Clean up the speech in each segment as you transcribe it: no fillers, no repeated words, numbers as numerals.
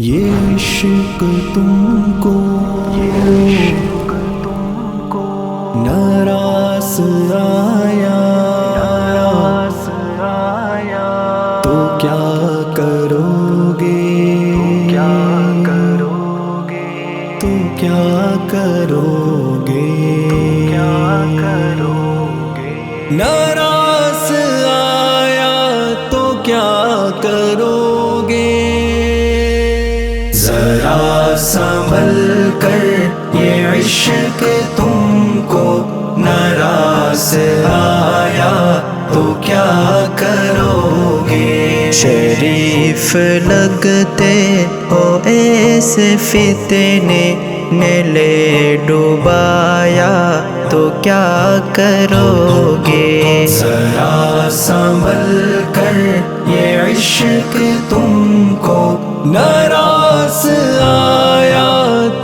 یہ عشق تم کو ناراض آیا تو کیا کرو گے تو کیا کرو گے ناراض آیا تو کیا کرو گے ذرا سنبھل کر یہ عشق تم کو ناراض آیا تو کیا کرو گے شریف لگتے ہو ایسے فتنے نے لے ڈوبایا تو کیا کرو گے ذرا سنبھل کر یہ عشق تم کو ناراض آیا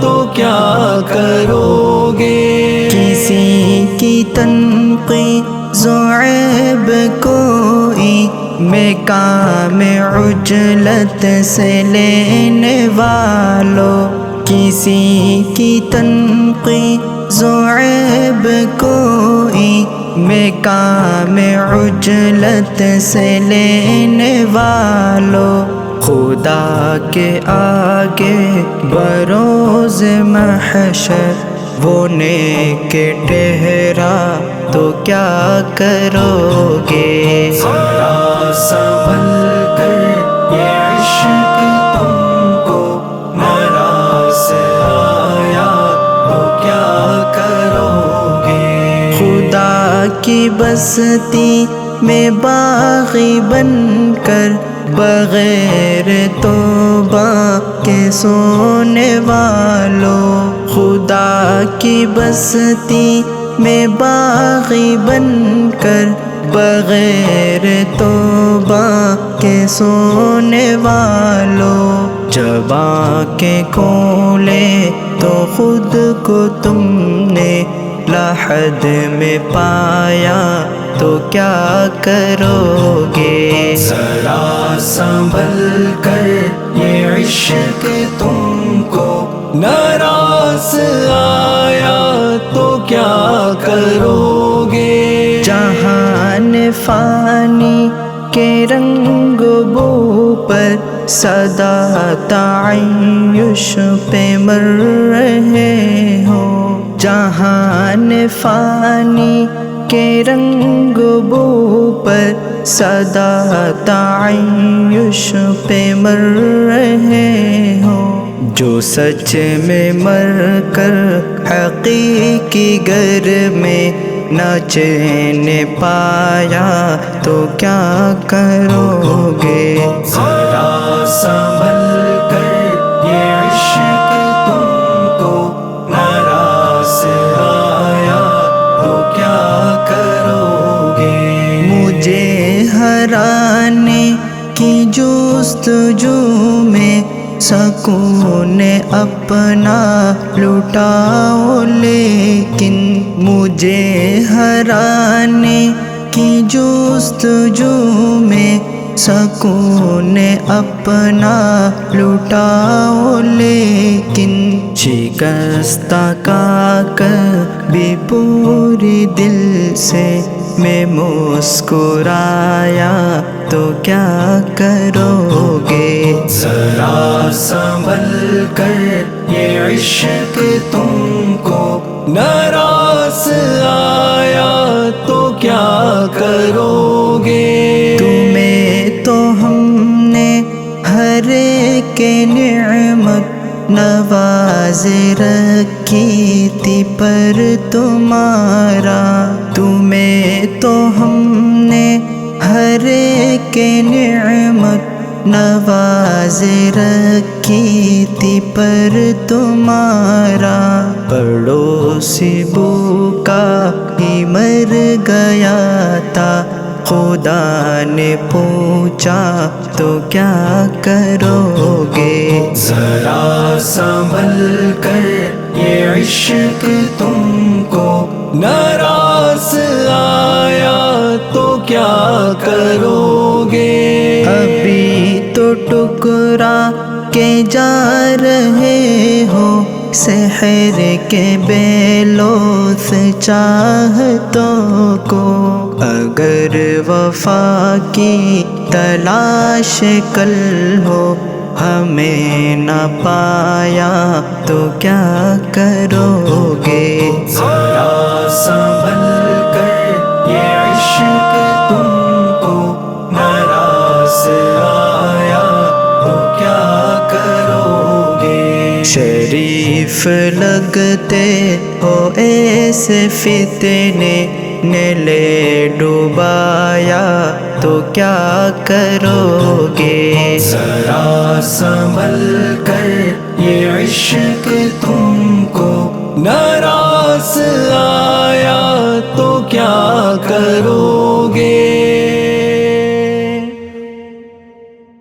تو کیا کرو گے کسی کی تنقید و عیب کوئی میں کام عجلت سے لینے والوں کسی کی تنقید و عیب کوئی میں کام عجلت سے لینے والوں خدا کے آگے بروز محشر وہ نیک ٹھہرا تو کیا کرو گے ذرا سنبھل کر یہ عشق تم کو ناراض آیا تو کیا کرو گے خدا کی بستی میں باغی بن کر بغیر توبہ کے سونے والوں خدا کی بستی میں باغی بن کر بغیر توبہ کے سونے والوں جب آنکھیں کھولے تو خود کو تم نے لحد میں پایا تو کیا کرو گے ذرا سنبھل کر یہ عشق تم کو ناراض آیا تو کیا کرو گے جہان فانی کے رنگ بو پر سدا تعیش پہ مر رہے ہو جہان فانی کے رنگ بو پر سدا تعیش پہ مر رہے ہو جو سچ میں مر کر حقیقی گر میں نہ چین پایا تو کیا کرو گے ذرا سنبھل کر یہ عشق تم کو ناراض آیا تو کیا کرو گے مجھے ہرانے کی جستجو میں سکون اپنا لٹاؤ لیکن مجھے ہرانے کی جستجو میں سکون اپنا لٹاؤ لیکن شکستہ کا کبھی پوری دل سے میں مسکرایا تو کیا کرو گے ذرا سنبھل کر یہ عشق تم کو ناراض آیا تو کیا کرو گے تمہیں تو ہم نے ہر ایک نعمت نواز رکھی تھی پر تمہارا تمہیں تو ہم نے ہر ایک نعمت نواز رکھی تھی پر تمہارا پڑوسی بھوکا ہی مر گیا تھا خدا نے پوچھا تو کیا کرو گے ذرا سنبھل کر یہ عشق تم کو ناراض آیا تو کیا کرو گے ابھی تو ٹکرا کے جا رہے ہو سحر کے بیلوث چاہتوں کو، اگر وفا کی تلاش کل ہو ہمیں نہ پایا تو کیا کرو گے؟ ذرا سنبھل کر یہ عشق تم کو ناراض آیا تو کیا کرو گے؟ شریف لگتے ہو ایسے فتنے نے لے ڈوبایا تو کیا کرو گے؟ ذرا سنبھل کر یہ عشق